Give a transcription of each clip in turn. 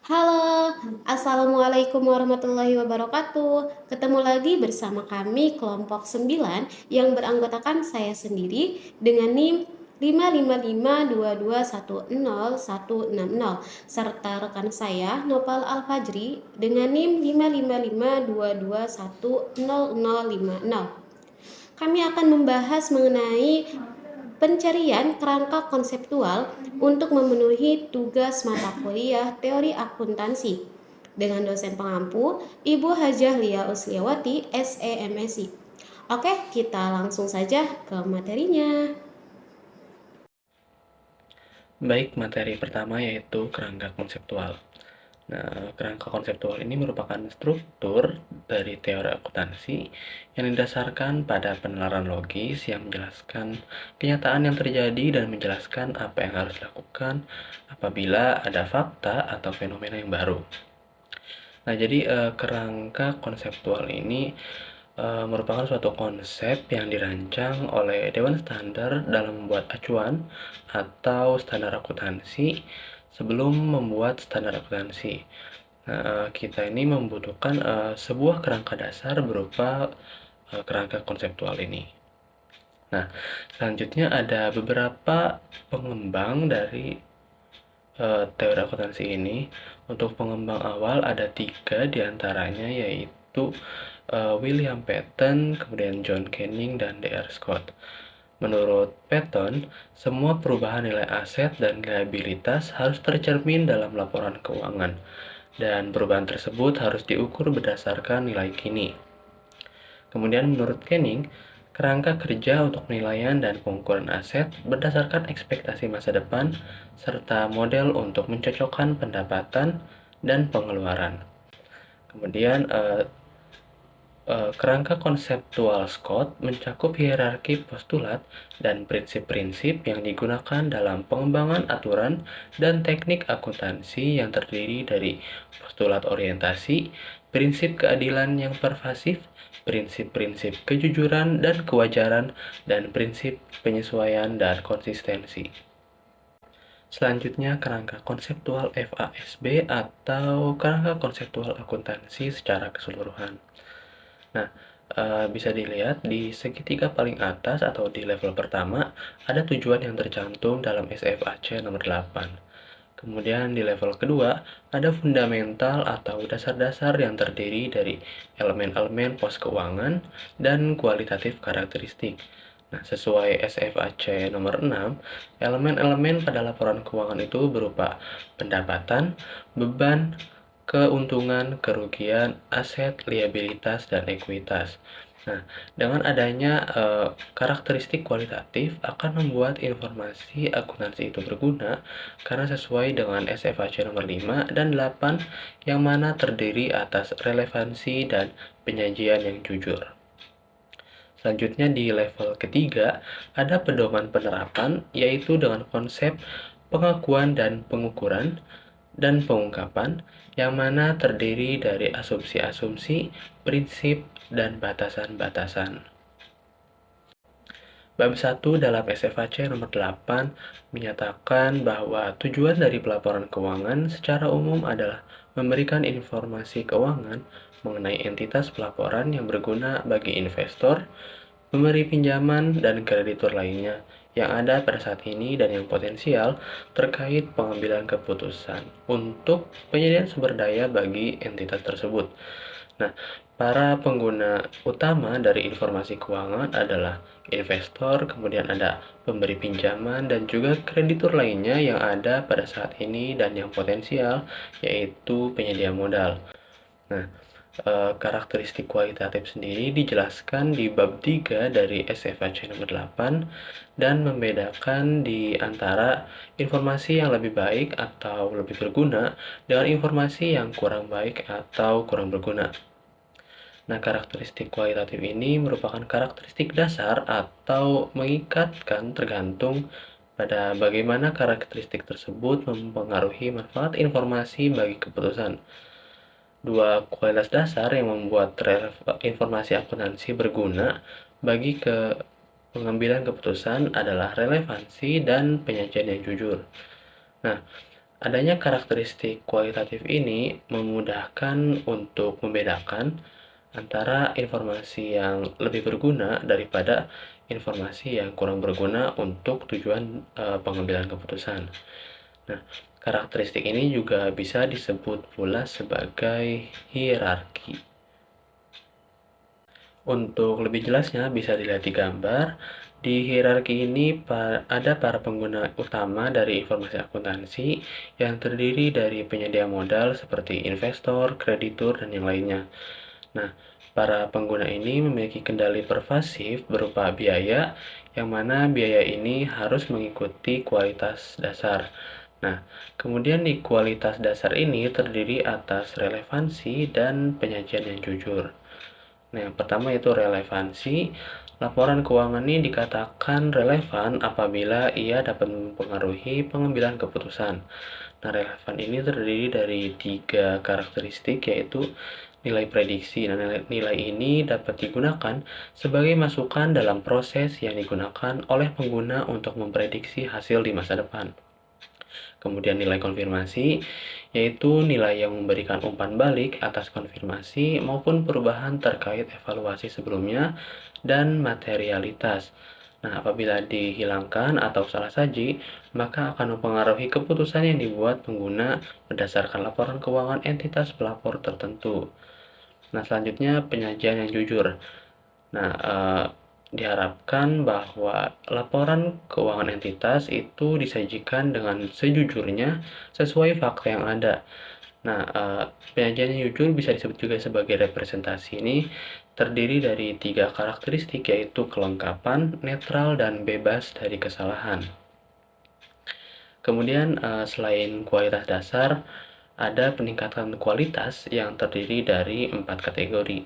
Halo, Assalamualaikum warahmatullahi wabarakatuh. Ketemu lagi bersama kami kelompok 9 yang beranggotakan saya sendiri dengan NIM 55522101160 serta rekan saya Nopal Al-Fajri dengan NIM 55522100050. Kami akan membahas mengenai pencarian kerangka konseptual untuk memenuhi tugas mata kuliah teori akuntansi dengan dosen pengampu Ibu Hajah Lia Usliawati, SEMSI. Oke, kita langsung saja ke materinya. Baik, materi pertama yaitu kerangka konseptual. Nah, kerangka konseptual ini merupakan struktur dari teori akuntansi yang didasarkan pada penalaran logis yang menjelaskan kenyataan yang terjadi dan menjelaskan apa yang harus dilakukan apabila ada fakta atau fenomena yang baru. Nah, jadi kerangka konseptual ini merupakan suatu konsep yang dirancang oleh Dewan Standar dalam membuat acuan atau standar akuntansi sebelum membuat standar akuntansi. Nah, kita ini membutuhkan sebuah kerangka dasar berupa kerangka konseptual ini. Nah, selanjutnya ada beberapa pengembang dari teori akuntansi ini. Untuk pengembang awal ada 3 diantaranya, yaitu William Patton, kemudian John Canning, dan D.R. Scott. Menurut Patton, semua perubahan nilai aset dan liabilitas harus tercermin dalam laporan keuangan, dan perubahan tersebut harus diukur berdasarkan nilai kini. Kemudian menurut Canning, kerangka kerja untuk penilaian dan pengukuran aset berdasarkan ekspektasi masa depan serta model untuk mencocokkan pendapatan dan pengeluaran. Kemudian kerangka konseptual Scott mencakup hierarki postulat dan prinsip-prinsip yang digunakan dalam pengembangan aturan dan teknik akuntansi yang terdiri dari postulat orientasi, prinsip keadilan yang pervasif, prinsip-prinsip kejujuran dan kewajaran, dan prinsip penyesuaian dan konsistensi. Selanjutnya, kerangka konseptual FASB atau kerangka konseptual akuntansi secara keseluruhan. Nah, bisa dilihat di segitiga paling atas atau di level pertama, ada tujuan yang tercantum dalam SFAC nomor 8. Kemudian di level kedua, ada fundamental atau dasar-dasar yang terdiri dari elemen-elemen pos keuangan dan kualitatif karakteristik. Nah, sesuai SFAC nomor 6, elemen-elemen pada laporan keuangan itu berupa pendapatan, beban, keuntungan, kerugian, aset, liabilitas, dan ekuitas. Nah, dengan adanya karakteristik kualitatif akan membuat informasi akuntansi itu berguna karena sesuai dengan SFAC nomor 5 dan 8 yang mana terdiri atas relevansi dan penyajian yang jujur. Selanjutnya di level ketiga, ada pedoman penerapan, yaitu dengan konsep pengakuan dan pengukuran, dan pengungkapan, yang mana terdiri dari asumsi-asumsi, prinsip, dan batasan-batasan. Bab 1 dalam SFAC nomor 8 menyatakan bahwa tujuan dari pelaporan keuangan secara umum adalah memberikan informasi keuangan mengenai entitas pelaporan yang berguna bagi investor, pemberi pinjaman, dan kreditur lainnya yang ada pada saat ini dan yang potensial terkait pengambilan keputusan untuk penyediaan sumber daya bagi entitas tersebut. Nah, para pengguna utama dari informasi keuangan adalah investor, kemudian ada pemberi pinjaman, dan juga kreditur lainnya yang ada pada saat ini dan yang potensial, yaitu penyedia modal. Nah, karakteristik kualitatif sendiri dijelaskan di bab 3 dari SFAC nomor 8 dan membedakan di antara informasi yang lebih baik atau lebih berguna dengan informasi yang kurang baik atau kurang berguna. Nah, karakteristik kualitatif ini merupakan karakteristik dasar atau mengikatkan tergantung pada bagaimana karakteristik tersebut mempengaruhi manfaat informasi bagi keputusan. Dua kualitas dasar yang membuat informasi akuntansi berguna bagi pengambilan keputusan adalah relevansi dan penyajian yang jujur. Nah, Adanya karakteristik kualitatif ini memudahkan untuk membedakan antara informasi yang lebih berguna daripada informasi yang kurang berguna untuk tujuan pengambilan keputusan. Nah, karakteristik ini juga bisa disebut pula sebagai hierarki. Untuk lebih jelasnya bisa dilihat di gambar. Di hierarki ini ada para pengguna utama dari informasi akuntansi yang terdiri dari penyedia modal seperti investor, kreditur, dan yang lainnya. Nah, para pengguna ini memiliki kendali pervasif berupa biaya, yang mana biaya ini harus mengikuti kualitas dasar. Nah, kemudian di kualitas dasar ini terdiri atas relevansi dan penyajian yang jujur. Nah, yang pertama itu relevansi. Laporan keuangan ini dikatakan relevan apabila ia dapat mempengaruhi pengambilan keputusan. Nah, relevan ini terdiri dari 3 karakteristik, yaitu nilai prediksi. Nah, nilai ini dapat digunakan sebagai masukan dalam proses yang digunakan oleh pengguna untuk memprediksi hasil di masa depan. Kemudian nilai konfirmasi, yaitu nilai yang memberikan umpan balik atas konfirmasi maupun perubahan terkait evaluasi sebelumnya dan materialitas. Nah, apabila dihilangkan atau salah saji, maka akan mempengaruhi keputusan yang dibuat pengguna berdasarkan laporan keuangan entitas pelapor tertentu. Nah, selanjutnya penyajian yang jujur. Nah, diharapkan bahwa laporan keuangan entitas itu disajikan dengan sejujurnya sesuai fakta yang ada. Nah, penyajian yang jujur bisa disebut juga sebagai representasi. Ini terdiri dari 3 karakteristik, yaitu kelengkapan, netral, dan bebas dari kesalahan. Kemudian, selain kualitas dasar, ada peningkatan kualitas yang terdiri dari 4 kategori.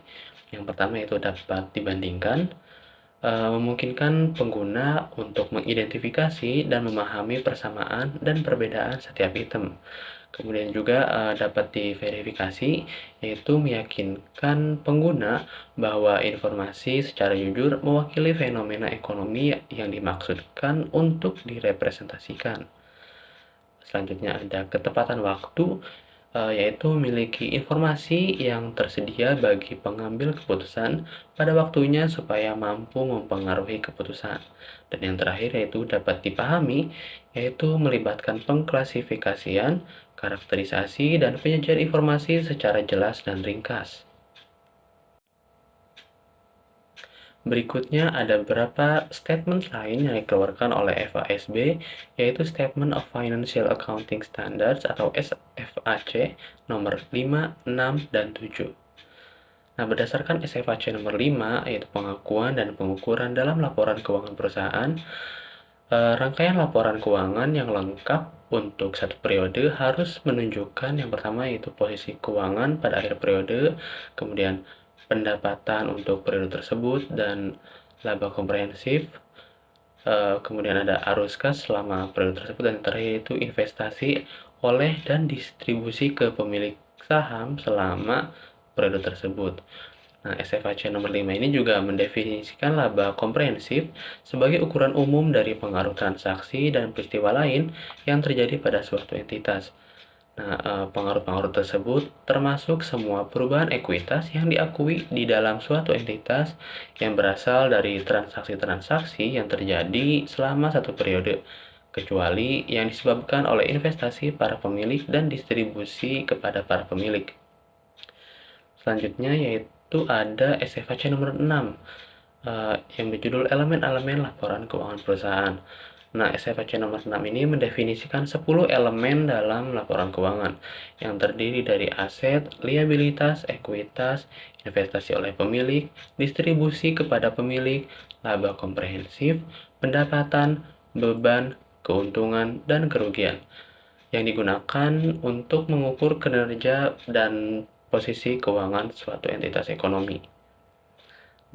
Yang pertama itu dapat dibandingkan, memungkinkan pengguna untuk mengidentifikasi dan memahami persamaan dan perbedaan setiap item. Kemudian juga dapat diverifikasi, yaitu meyakinkan pengguna bahwa informasi secara jujur mewakili fenomena ekonomi yang dimaksudkan untuk direpresentasikan. Selanjutnya ada ketepatan waktu, yaitu memiliki informasi yang tersedia bagi pengambil keputusan pada waktunya supaya mampu mempengaruhi keputusan. Dan yang terakhir yaitu dapat dipahami, yaitu melibatkan pengklasifikasian, karakterisasi, dan penyajian informasi secara jelas dan ringkas. Berikutnya ada beberapa statement lain yang dikeluarkan oleh FASB, yaitu Statement of Financial Accounting Standards atau SFAC nomor 5, 6, dan 7. Nah, berdasarkan SFAC nomor 5, yaitu pengakuan dan pengukuran dalam laporan keuangan perusahaan, rangkaian laporan keuangan yang lengkap untuk satu periode harus menunjukkan yang pertama yaitu posisi keuangan pada akhir periode, kemudian pendapatan untuk periode tersebut, dan laba komprehensif. Kemudian ada arus kas selama periode tersebut, dan terakhir itu investasi oleh dan distribusi ke pemilik saham selama periode tersebut. Nah, SFAC nomor 5 ini juga mendefinisikan laba komprehensif sebagai ukuran umum dari pengaruh transaksi dan peristiwa lain yang terjadi pada suatu entitas. Nah, pengaruh-pengaruh tersebut termasuk semua perubahan ekuitas yang diakui di dalam suatu entitas yang berasal dari transaksi-transaksi yang terjadi selama satu periode, kecuali yang disebabkan oleh investasi para pemilik dan distribusi kepada para pemilik. Selanjutnya yaitu ada SFAC nomor 6 yang berjudul elemen-elemen laporan keuangan perusahaan. Nah, SFAC nomor 6 ini mendefinisikan 10 elemen dalam laporan keuangan yang terdiri dari aset, liabilitas, ekuitas, investasi oleh pemilik, distribusi kepada pemilik, laba komprehensif, pendapatan, beban, keuntungan, dan kerugian yang digunakan untuk mengukur kinerja dan posisi keuangan suatu entitas ekonomi.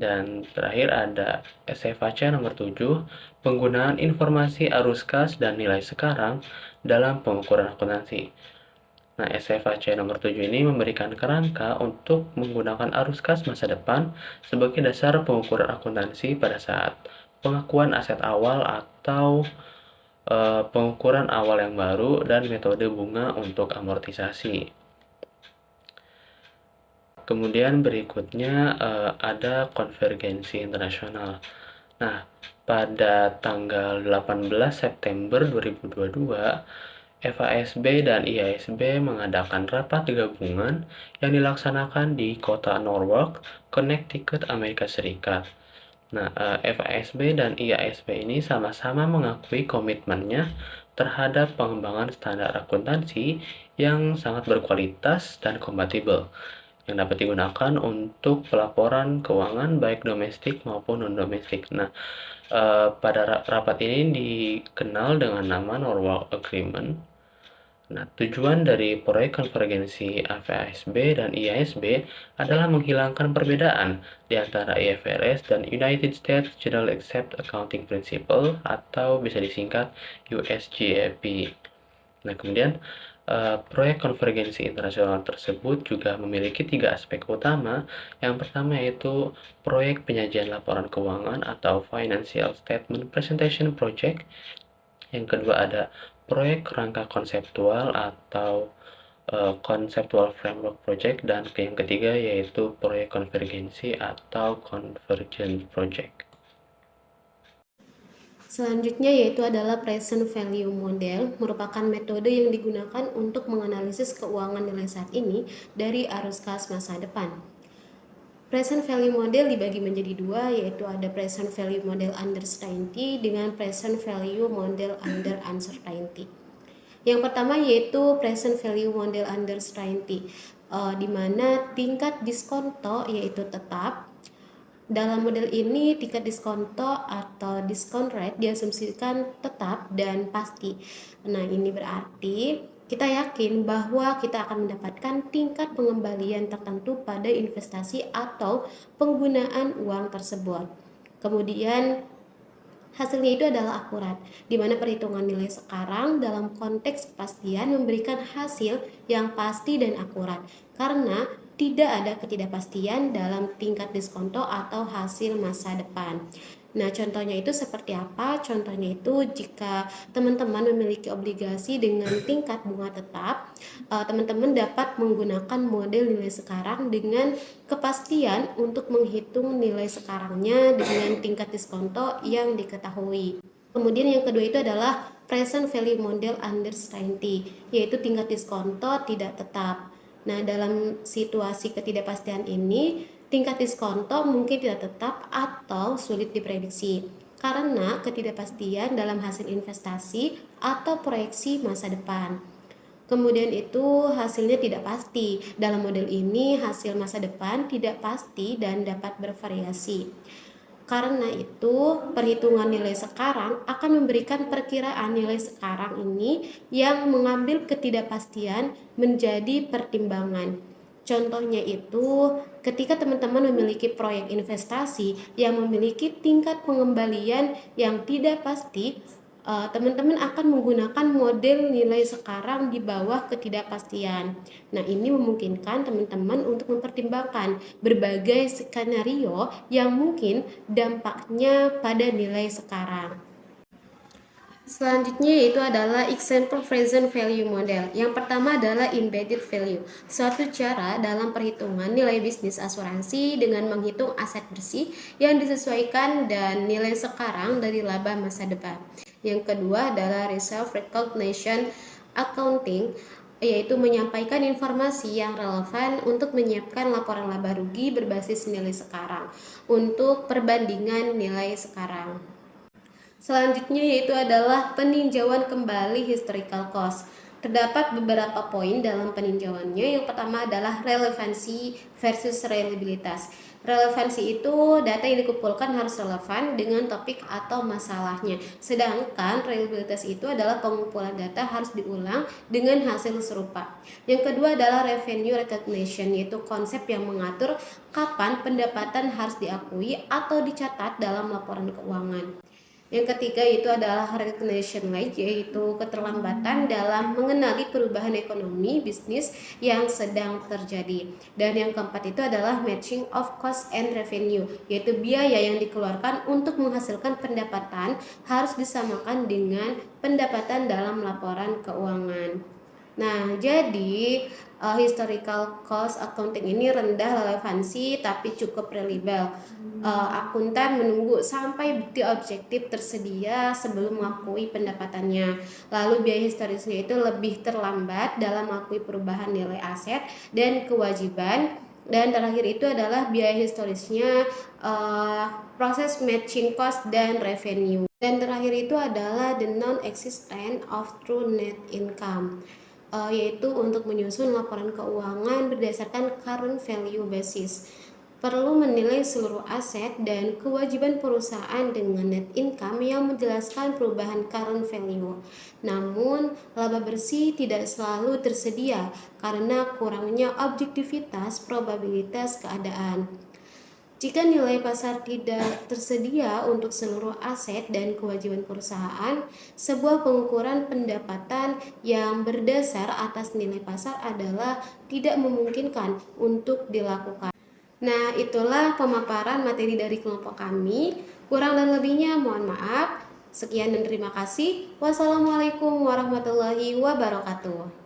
Dan terakhir ada SFAC nomor 7, penggunaan informasi arus kas dan nilai sekarang dalam pengukuran akuntansi. Nah, SFAC nomor 7 ini memberikan kerangka untuk menggunakan arus kas masa depan sebagai dasar pengukuran akuntansi pada saat pengakuan aset awal atau pengukuran awal yang baru, dan metode bunga untuk amortisasi. Kemudian berikutnya ada konvergensi internasional. Nah, pada tanggal 18 September 2022, FASB dan IASB mengadakan rapat gabungan yang dilaksanakan di kota Norwalk, Connecticut, Amerika Serikat. Nah, FASB dan IASB ini sama-sama mengakui komitmennya terhadap pengembangan standar akuntansi yang sangat berkualitas dan kompatibel, yang dapat digunakan untuk pelaporan keuangan baik domestik maupun non-domestik. Nah, pada rapat ini dikenal dengan nama Norwalk Agreement. Nah, tujuan dari proyek konvergensi FASB dan IASB adalah menghilangkan perbedaan di antara IFRS dan United States General Accepted Accounting Principle atau bisa disingkat USGAP. Nah, kemudian proyek konvergensi internasional tersebut juga memiliki 3 aspek utama. Yang pertama yaitu proyek penyajian laporan keuangan atau Financial Statement Presentation Project. Yang kedua ada proyek kerangka konseptual atau Conceptual Framework Project, dan yang ketiga yaitu proyek konvergensi atau Convergent Project. Selanjutnya yaitu adalah present value model, merupakan metode yang digunakan untuk menganalisis keuangan nilai saat ini dari arus kas masa depan. Present value model dibagi menjadi dua, yaitu ada present value model under certainty dengan present value model under uncertainty. Yang pertama yaitu present value model under certainty, di mana tingkat diskonto yaitu tetap. Dalam model ini, tingkat diskonto atau discount rate diasumsikan tetap dan pasti. Nah, ini berarti kita yakin bahwa kita akan mendapatkan tingkat pengembalian tertentu pada investasi atau penggunaan uang tersebut. Kemudian hasilnya itu adalah akurat, di mana perhitungan nilai sekarang dalam konteks kepastian memberikan hasil yang pasti dan akurat, karena tidak ada ketidakpastian dalam tingkat diskonto atau hasil masa depan. Nah, contohnya itu seperti apa? Contohnya itu jika teman-teman memiliki obligasi dengan tingkat bunga tetap, teman-teman dapat menggunakan model nilai sekarang dengan kepastian untuk menghitung nilai sekarangnya dengan tingkat diskonto yang diketahui. Kemudian yang kedua itu adalah present value model under certainty, yaitu tingkat diskonto tidak tetap. Nah, dalam situasi ketidakpastian ini, tingkat diskonto mungkin tidak tetap atau sulit diprediksi karena ketidakpastian dalam hasil investasi atau proyeksi masa depan. Kemudian itu hasilnya tidak pasti. Dalam model ini hasil masa depan tidak pasti dan dapat bervariasi. Karena itu, perhitungan nilai sekarang akan memberikan perkiraan nilai sekarang ini yang mengambil ketidakpastian menjadi pertimbangan. Contohnya itu, ketika teman-teman memiliki proyek investasi yang memiliki tingkat pengembalian yang tidak pasti, teman-teman akan menggunakan model nilai sekarang di bawah ketidakpastian. Nah, ini memungkinkan teman-teman untuk mempertimbangkan berbagai skenario yang mungkin dampaknya pada nilai sekarang. Selanjutnya yaitu adalah example present value model. Yang pertama adalah embedded value, suatu cara dalam perhitungan nilai bisnis asuransi dengan menghitung aset bersih yang disesuaikan dan nilai sekarang dari laba masa depan. Yang kedua adalah reserve recognition accounting, yaitu menyampaikan informasi yang relevan untuk menyiapkan laporan laba rugi berbasis nilai sekarang untuk perbandingan nilai sekarang. Selanjutnya yaitu adalah peninjauan kembali historical cost. Terdapat beberapa poin dalam peninjauannya. Yang pertama adalah relevansi versus reliabilitas. Relevansi itu data yang dikumpulkan harus relevan dengan topik atau masalahnya. Sedangkan reliabilitas itu adalah pengumpulan data harus diulang dengan hasil serupa. Yang kedua adalah revenue recognition, yaitu konsep yang mengatur kapan pendapatan harus diakui atau dicatat dalam laporan keuangan. Yang ketiga itu adalah recognition lag, yaitu keterlambatan dalam mengenali perubahan ekonomi bisnis yang sedang terjadi. Dan yang keempat itu adalah matching of cost and revenue, yaitu biaya yang dikeluarkan untuk menghasilkan pendapatan harus disamakan dengan pendapatan dalam laporan keuangan. Nah, jadi historical cost accounting ini rendah relevansi tapi cukup reliable. Akuntan menunggu sampai bukti objektif tersedia sebelum mengakui pendapatannya. Lalu biaya historisnya itu lebih terlambat dalam mengakui perubahan nilai aset dan kewajiban. Dan terakhir itu adalah biaya historisnya proses matching cost dan revenue. Dan terakhir itu adalah the non-existence of true net income, yaitu untuk menyusun laporan keuangan berdasarkan current value basis. Perlu menilai seluruh aset dan kewajiban perusahaan dengan net income yang menjelaskan perubahan current value. Namun, laba bersih tidak selalu tersedia karena kurangnya objektivitas probabilitas keadaan. Jika nilai pasar tidak tersedia untuk seluruh aset dan kewajiban perusahaan, sebuah pengukuran pendapatan yang berdasar atas nilai pasar adalah tidak memungkinkan untuk dilakukan. Nah, itulah pemaparan materi dari kelompok kami. Kurang dan lebihnya mohon maaf. Sekian dan terima kasih. Wassalamualaikum warahmatullahi wabarakatuh.